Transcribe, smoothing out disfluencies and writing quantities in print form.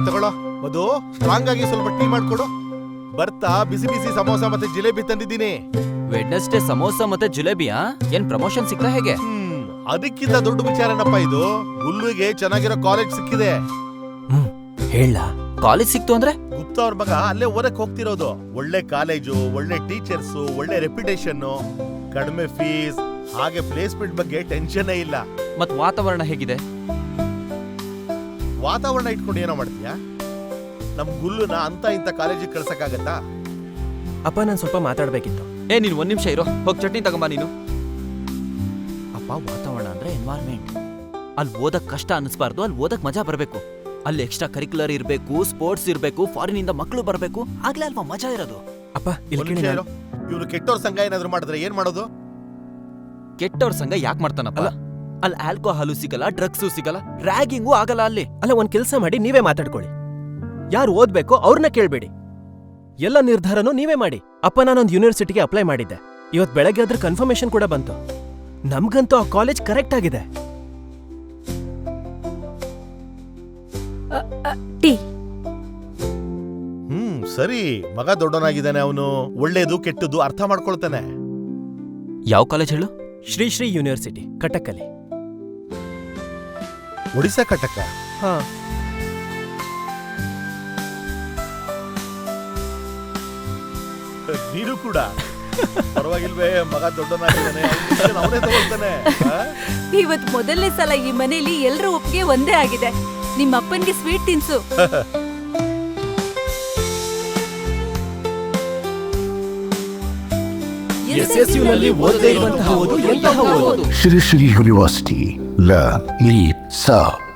ತಗೊಳ್ಳೋ ಮಧು, ಸ್ಟ್ರಾಂಗ್ ಆಗಿ ಸ್ವಲ್ಪ ಟೀ ಮಾಡ್ಕೊಡು. ಬರ್ತಾ ಬಿಸಿ ಬಿಸಿ ಸಮೋಸ ಮತ್ತೆ ಜಿಲೇಬಿ ತಂದಿದ್ದೀನಿ. ವೆಡ್ನೆಸ್ಡೇ ಸಮೋಸ ಮತ್ತೆ ಜಿಲೇಬಿಯಾ? ಏನ್ ಪ್ರಮೋಷನ್ ಸಿಕ್ತಾ ಹೇಗೆ? ಅದಕ್ಕಿಂತ ದೊಡ್ಡ ವಿಚಾರನಪ್ಪ ಇದು. ಗುಲ್ಲುಗೆ ಚೆನ್ನಾಗಿರೋ ಕಾಲೇಜ್ ಸಿಕ್ಕಿದೆ. ಹೇಳ, ಕಾಲೇಜ್ ಸಿಕ್ತು ಅಂದ್ರೆ? ಗುಪ್ತಾ ಅವ್ರ ಮಗ ಅಲ್ಲೇ ಓದಕ್ ಹೋಗ್ತಿರೋದು. ಒಳ್ಳೆ ಕಾಲೇಜು, ಒಳ್ಳೆ ಟೀಚರ್ಸು, ಒಳ್ಳೆ ರೆಪ್ಯುಟೇಷನ್, ಕಡಿಮೆ ಫೀಸ್, ಹಾಗೆ ಪ್ಲೇಸ್ಮೆಂಟ್ ಬಗ್ಗೆ ಟೆನ್ಷನ್ ಇಲ್ಲ. ಮತ್ ವಾತಾವರಣ ಹೇಗಿದೆ? ವಾತಾವರಣ ಇಟ್ಕೊಂಡು ಏನೋ ಮಾಡ್ತೀಯಾ? ನಮ್ ಗುಲ್ಲುನ ಅಂತ ಇಂತ ಕಾಲೇಜಿಗೆ ಕಳ್ಸಕ್ಕಾಗತ್ತಾ? ಅಪ್ಪ ನಾನು ಸ್ವಲ್ಪ ಮಾತಾಡ್ಬೇಕಿತ್ತು. ನೀನು 1 ನಿಮಿಷ ಇರೋ, ಹೋಗಿ ಚಟ್ನಿ ತಗೊಂಬ ನೀನು. ಅಪ್ಪ, ವಾತಾವರಣ ಅಂದ್ರೆ ಎನ್ವೈರ್ಮೆಂಟ್. ಅಲ್ಲಿ ಓದಕ್ ಕಷ್ಟ ಅನಿಸ್ಬಾರ್ದು, ಅಲ್ಲಿ ಓದಕ್ ಮಜಾ ಬರ್ಬೇಕು. ಅಲ್ಲಿ ಎಕ್ಸ್ಟ್ರಾ ಕರಿಕ್ಯುಲರ್ ಇರ್ಬೇಕು, ಸ್ಪೋರ್ಟ್ಸ್ ಇರ್ಬೇಕು, ಫಾರಿನ್ ಇಂದ ಮಕ್ಕಳು ಬರ್ಬೇಕು, ಆಗ್ಲೇ ಅಲ್ವಾ ಮಜಾ ಇರೋದು. ಅಪ್ಪ ಇವ್ರು ಕೆಟ್ಟವ್ರ ಸಂಘ ಏನಾದ್ರು ಮಾಡಿದ್ರೆ ಏನ್ ಮಾಡೋದು? ಕೆಟ್ಟವ್ರ ಸಂಘ ಯಾಕೆ ಮಾಡ್ತಾನಪ್ಪ? ಅಲ್ಲಿ ಆಲ್ಕೋಹಾಲು ಸಿಗಲ್ಲ, ಡ್ರಗ್ಸು ಸಿಗಲ್ಲ, ರ್ಯಾಗಿಂಗು ಆಗಲ್ಲ ಅಲ್ಲಿ. ಅಲ್ಲ, ಒಂದ್ ಕೆಲ್ಸ ಮಾಡಿ, ನೀವೇ ಮಾತಾಡ್ಕೊಳ್ಳಿ. ಯಾರು ಓದ್ಬೇಕೋ ಅವ್ರನ್ನ ಕೇಳ್ಬೇಡಿ. ಎಲ್ಲ ನಿರ್ಧಾರನೂ ನೀವೇ ಮಾಡಿ. ಅಪ್ಪ, ನಾನೊಂದು ಯೂನಿವರ್ಸಿಟಿಗೆ ಅಪ್ಲೈ ಮಾಡಿದ್ದೆ. ಇವತ್ ಬೆಳಗ್ಗೆ ಅದ್ರ ಕನ್ಫರ್ಮೇಶನ್ ಕೂಡ ಬಂತು. ನಮ್ಗಂತೂ ಆ ಕಾಲೇಜ್ ಕರೆಕ್ಟ್ ಆಗಿದೆ. ಸರಿ, ಮಗ ದೊಡ್ಡವನಾಗಿದ್ದಾನೆ, ಅವನು ಒಳ್ಳೇದು ಕೆಟ್ಟದ್ದು ಅರ್ಥ ಮಾಡ್ಕೊಳ್ತಾನೆ. ಯಾವ ಕಾಲೇಜ್ ಹೇಳು? ಶ್ರೀ ಯೂನಿವರ್ಸಿಟಿ, ಕಟಕಲ್ಲಿ. ಒಡಿಶಾ ಕಟಕ? ಹಾ. ನೀನು ಕೂಡ ಪರವಾಗಿಲ್ವೇ? ಮಗ ದೊಡ್ಡವನಾಗಿದ್ದಾನೆ, ಅವನೇ ತಗೊಳ್ತಾನೆ. ಇವತ್ ಮೊದಲನೇ ಸಲ ಈ ಮನೇಲಿ ಎಲ್ರ ಒಪ್ಪಿಗೆ ಒಂದೇ ಆಗಿದೆ. ನಿಮ್ಮ ಅಪ್ಪನ್ಗೆ ಸ್ವೀಟ್ ತಿನ್ಸು. SSUನಲ್ಲಿ ಓದದೇ ಇರುವಂತಹ ಓದು ಎಂತಹ ಓದು? Shri Uni University. Learn, lead, serve.